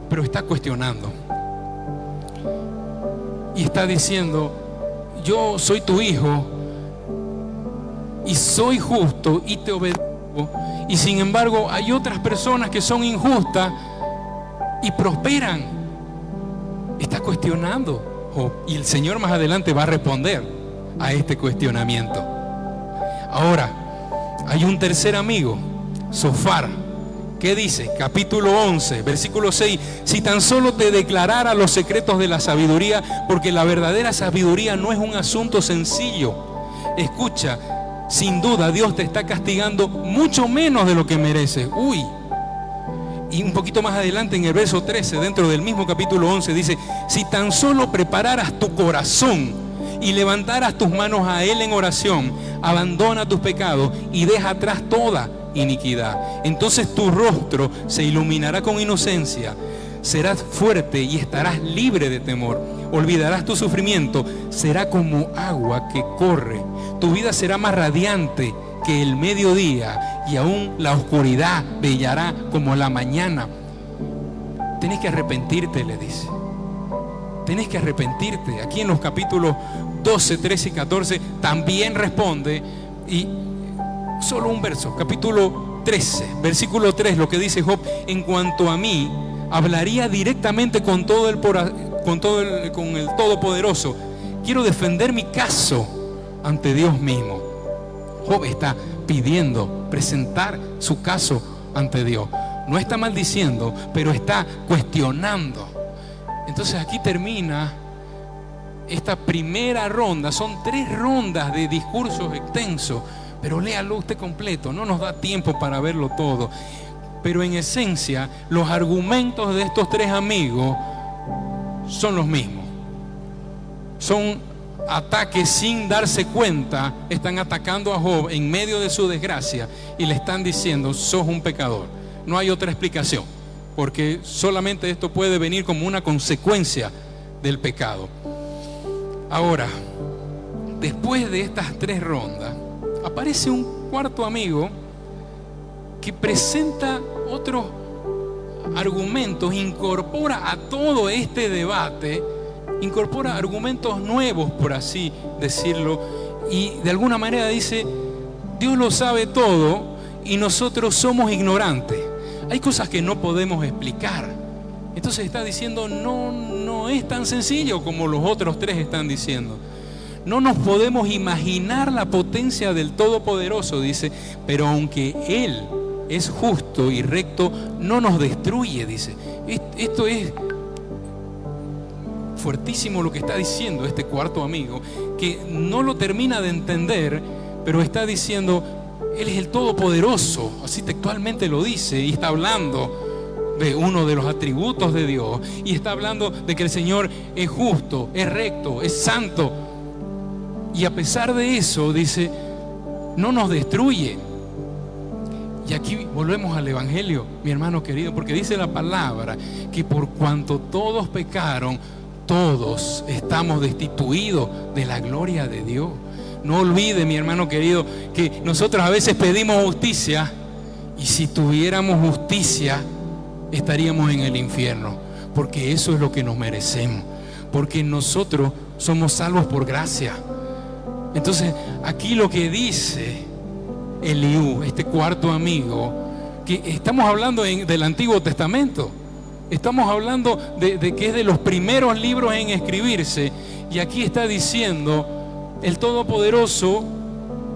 pero está cuestionando. Y está diciendo: yo soy tu hijo y soy justo y te obedezco. Y sin embargo hay otras personas que son injustas y prosperan. Está cuestionando Job, y el Señor más adelante va a responder a este cuestionamiento. Ahora, hay un tercer amigo, Zofar. ¿Qué dice? Capítulo 11, versículo 6. Si tan solo te declarara los secretos de la sabiduría, porque la verdadera sabiduría no es un asunto sencillo. Escucha, sin duda Dios te está castigando mucho menos de lo que mereces. Y un poquito más adelante en el verso 13, dentro del mismo capítulo 11, dice: si tan solo prepararas tu corazón y levantaras tus manos a Él en oración, abandona tus pecados y deja atrás toda iniquidad. Entonces tu rostro se iluminará con inocencia, serás fuerte y estarás libre de temor. Olvidarás tu sufrimiento, será como agua que corre. Tu vida será más radiante que el mediodía, y aún la oscuridad brillará como la mañana. Tenés que arrepentirte, le dice. Tenés que arrepentirte. Aquí en los capítulos 12, 13 y 14 también responde. Y solo un verso, capítulo 13, versículo 3, lo que dice Job: en cuanto a mí, hablaría directamente con el Todopoderoso. Quiero defender mi caso ante Dios mismo. Job está pidiendo presentar su caso ante Dios. No está maldiciendo, pero está cuestionando. Entonces aquí termina esta primera ronda. Son 3 rondas de discursos extensos, pero léalo usted completo, no nos da tiempo para verlo todo. Pero en esencia, los argumentos de estos 3 amigos son los mismos. Son ataques sin darse cuenta. Están atacando a Job en medio de su desgracia y le están diciendo: sos un pecador. No hay otra explicación, porque solamente esto puede venir como una consecuencia del pecado. Ahora, después de estas 3 rondas, aparece un cuarto amigo que presenta otros argumentos, incorpora a todo este debate, incorpora argumentos nuevos, por así decirlo, y de alguna manera dice: Dios lo sabe todo y nosotros somos ignorantes. Hay cosas que no podemos explicar. Entonces está diciendo: no es tan sencillo como los otros 3 están diciendo. No nos podemos imaginar la potencia del Todopoderoso, dice, pero aunque Él es justo y recto, no nos destruye, dice. Esto es fuertísimo lo que está diciendo este cuarto amigo, que no lo termina de entender, pero está diciendo: Él es el Todopoderoso, así textualmente lo dice, y está hablando de uno de los atributos de Dios, y está hablando de que el Señor es justo, es recto, es santo, y a pesar de eso, dice, no nos destruye. Y aquí volvemos al Evangelio, mi hermano querido, porque dice la palabra que por cuanto todos pecaron, todos estamos destituidos de la gloria de Dios. No olvide, mi hermano querido, que nosotros a veces pedimos justicia, y si tuviéramos justicia estaríamos en el infierno, porque eso es lo que nos merecemos, porque nosotros somos salvos por gracia. Entonces aquí lo que dice Eliú, este cuarto amigo, que estamos hablando del Antiguo Testamento, estamos hablando de que es de los primeros libros en escribirse, y aquí está diciendo: el Todopoderoso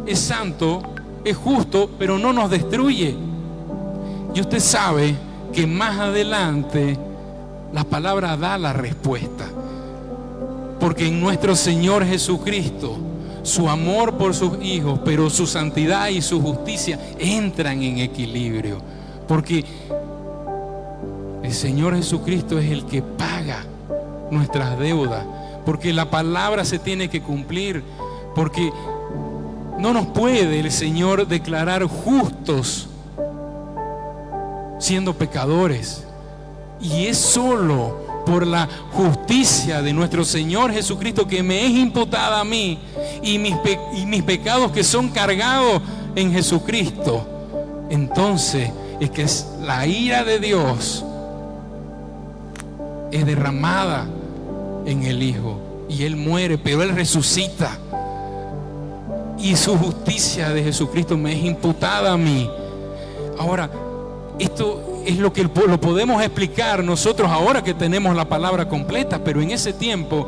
es santo, es justo, pero no nos destruye. Y usted sabe que más adelante la palabra da la respuesta. Porque en nuestro Señor Jesucristo, su amor por sus hijos, pero su santidad y su justicia entran en equilibrio. Porque el Señor Jesucristo es el que paga nuestras deudas. Porque la palabra se tiene que cumplir. Porque no nos puede el Señor declarar justos siendo pecadores. Y es solo por la justicia de nuestro Señor Jesucristo que me es imputada a mí, y mis pecados que son cargados en Jesucristo. Entonces es que la ira de Dios es derramada en el Hijo, y Él muere, pero Él resucita, y su justicia de Jesucristo me es imputada a mí. Ahora, esto es lo que lo podemos explicar nosotros ahora que tenemos la palabra completa, pero en ese tiempo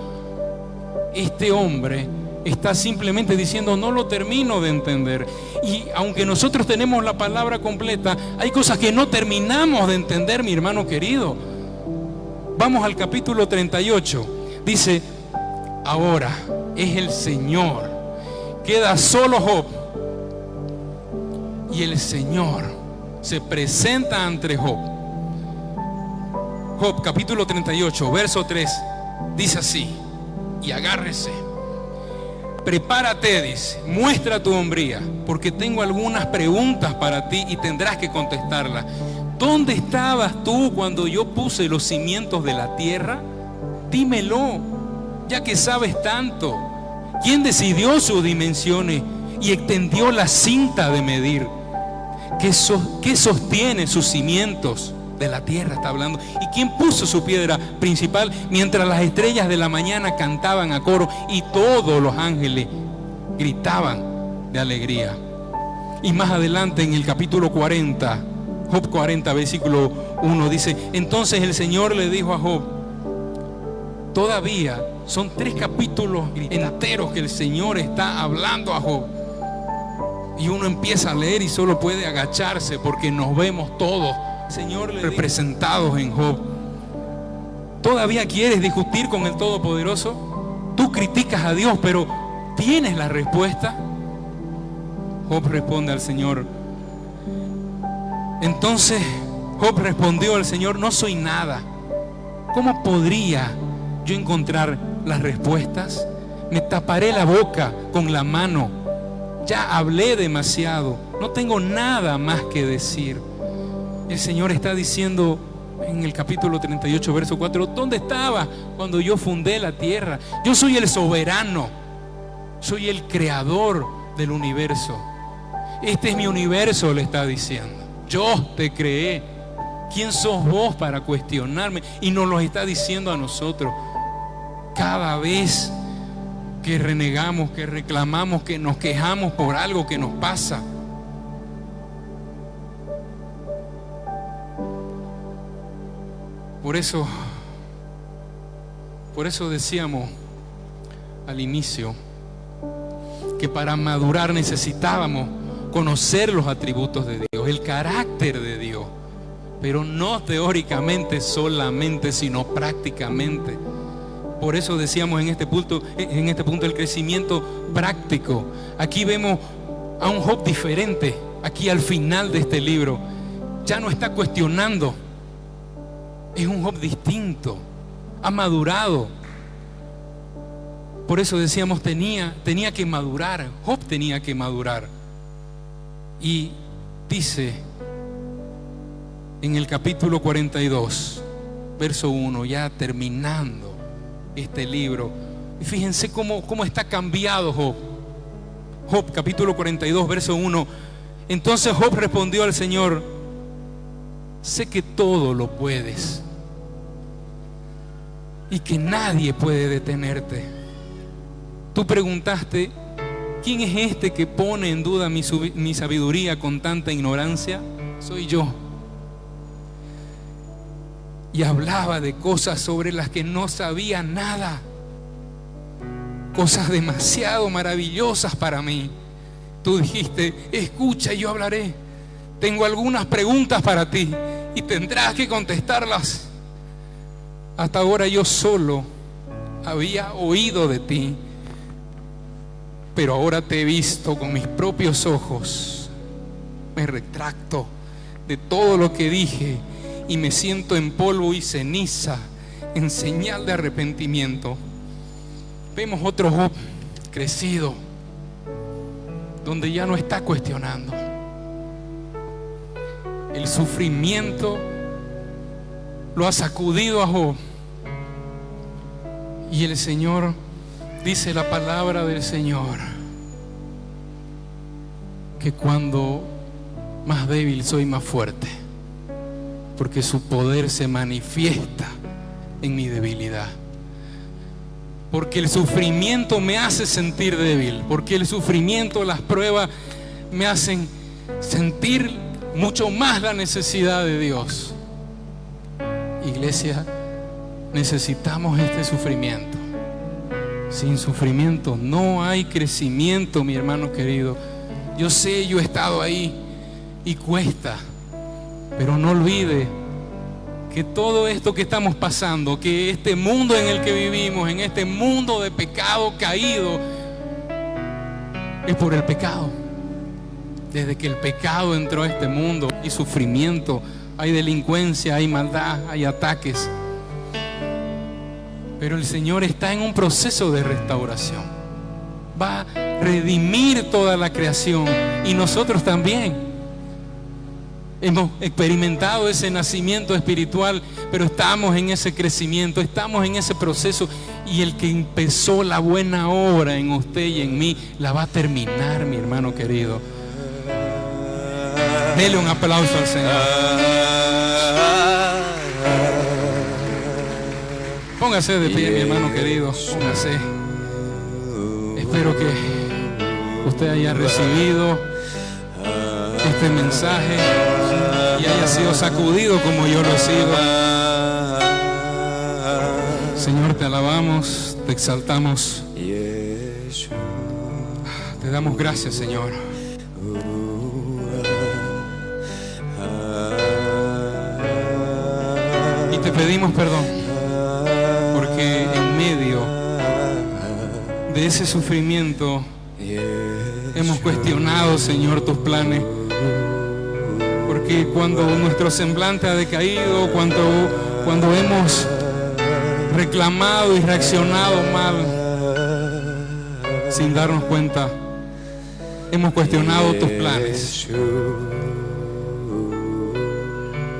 este hombre está simplemente diciendo: no lo termino de entender. Y aunque nosotros tenemos la palabra completa, hay cosas que no terminamos de entender, mi hermano querido. Vamos al capítulo 38. Dice: ahora es el Señor. Queda solo Job, y el Señor se presenta ante Job. Job capítulo 38 verso 3 dice así, y agárrese: prepárate, dice, muestra tu hombría, porque tengo algunas preguntas para ti y tendrás que contestarlas. ¿Dónde estabas tú cuando yo puse los cimientos de la tierra? Dímelo, ya que sabes tanto. ¿Quién decidió sus dimensiones y extendió la cinta de medir? ¿Qué sostiene sus cimientos de la tierra? Está hablando. ¿Y quién puso su piedra principal mientras las estrellas de la mañana cantaban a coro y todos los ángeles gritaban de alegría? Y más adelante en el capítulo 40, Job 40 versículo 1 dice: entonces el Señor le dijo a Job, todavía son 3 capítulos enteros que el Señor está hablando a Job, y uno empieza a leer y solo puede agacharse porque nos vemos todos, Señor, representados en Job. ¿Todavía quieres discutir con el Todopoderoso? Tú criticas a Dios, pero ¿tienes la respuesta? Job responde al Señor. Entonces Job respondió al Señor: no soy nada. ¿Cómo podría yo encontrar las respuestas? Me taparé la boca con la mano. Ya hablé demasiado. No tengo nada más que decir. El Señor está diciendo en el capítulo 38 verso 4: ¿dónde estabas cuando yo fundé la tierra? Yo soy el soberano, soy el creador del universo. Este es mi universo, le está diciendo. Yo te creé. ¿Quién sos vos para cuestionarme? Y nos lo está diciendo a nosotros. Cada vez que renegamos, que reclamamos, que nos quejamos por algo que nos pasa, por eso decíamos al inicio que para madurar necesitábamos conocer los atributos de Dios, el carácter de Dios, pero no teóricamente solamente, sino prácticamente. Por eso decíamos en este punto el crecimiento práctico. Aquí vemos a un Job diferente. Aquí al final de este libro ya no está cuestionando. Es un Job distinto. Ha madurado. Por eso decíamos tenía que madurar. Job tenía que madurar. Y dice en el capítulo 42 verso 1, ya terminando este libro, y fíjense cómo está cambiado Job. Job capítulo 42 verso 1. Entonces Job respondió al Señor: sé que todo lo puedes y que nadie puede detenerte. Tú preguntaste: ¿quién es este que pone en duda mi sabiduría con tanta ignorancia? Soy yo. Y hablaba de cosas sobre las que no sabía nada, cosas demasiado maravillosas para mí. Tú dijiste: escucha y yo hablaré. Tengo algunas preguntas para ti y tendrás que contestarlas. Hasta ahora yo solo había oído de ti, pero ahora te he visto con mis propios ojos. Me retracto de todo lo que dije y me siento en polvo y ceniza, en señal de arrepentimiento. Vemos otro Job crecido, donde ya no está cuestionando. El sufrimiento lo ha sacudido a Job. Y el Señor, dice la palabra del Señor, que cuando más débil soy más fuerte, porque su poder se manifiesta en mi debilidad. Porque el sufrimiento me hace sentir débil, porque el sufrimiento, las pruebas me hacen sentir mucho más la necesidad de Dios. Iglesia, necesitamos este sufrimiento. Sin sufrimiento no hay crecimiento, mi hermano querido. Yo sé, yo he estado ahí y cuesta, pero no olvide que todo esto que estamos pasando, que este mundo en el que vivimos, en este mundo de pecado caído, es por el pecado. Desde que el pecado entró a este mundo, hay sufrimiento, hay delincuencia, hay maldad, hay ataques. Pero el Señor está en un proceso de restauración. Va a redimir toda la creación, y nosotros también. Hemos experimentado ese nacimiento espiritual, pero estamos en ese crecimiento, estamos en ese proceso, y el que empezó la buena obra en usted y en mí, la va a terminar, mi hermano querido. Dele un aplauso al Señor. Póngase de pie, mi hermano querido, póngase. Espero que usted haya recibido este mensaje y haya sido sacudido como yo lo he sido. Señor, te alabamos, te exaltamos, te damos gracias, Señor. Y te pedimos perdón, porque en medio de ese sufrimiento hemos cuestionado, Señor, tus planes. Porque cuando nuestro semblante ha decaído, cuando hemos reclamado y reaccionado mal, sin darnos cuenta, hemos cuestionado tus planes.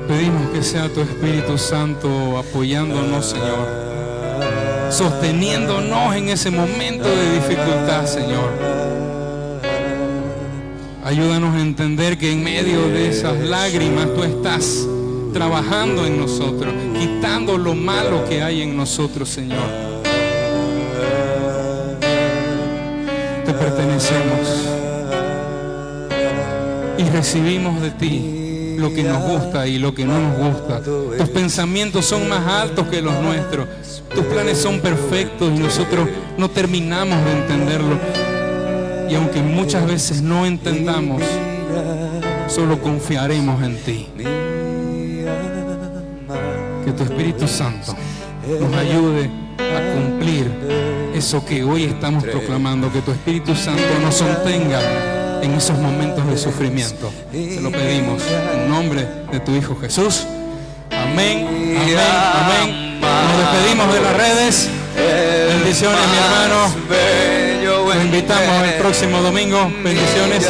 Pedimos que sea tu Espíritu Santo apoyándonos, Señor, sosteniéndonos en ese momento de dificultad, Señor. Ayúdanos a entender que en medio de esas lágrimas tú estás trabajando en nosotros, quitando lo malo que hay en nosotros, Señor. Te pertenecemos y recibimos de ti lo que nos gusta y lo que no nos gusta. Tus pensamientos son más altos que los nuestros. Tus planes son perfectos y nosotros no terminamos de entenderlo. Y aunque muchas veces no entendamos, solo confiaremos en ti. Que tu Espíritu Santo nos ayude a cumplir eso que hoy estamos proclamando. Que tu Espíritu Santo nos sostenga en esos momentos de sufrimiento. Te lo pedimos en nombre de tu Hijo Jesús. Amén, amén, amén. Nos despedimos de las redes. Bendiciones, mi hermano. Nos invitamos el próximo domingo. Bendiciones.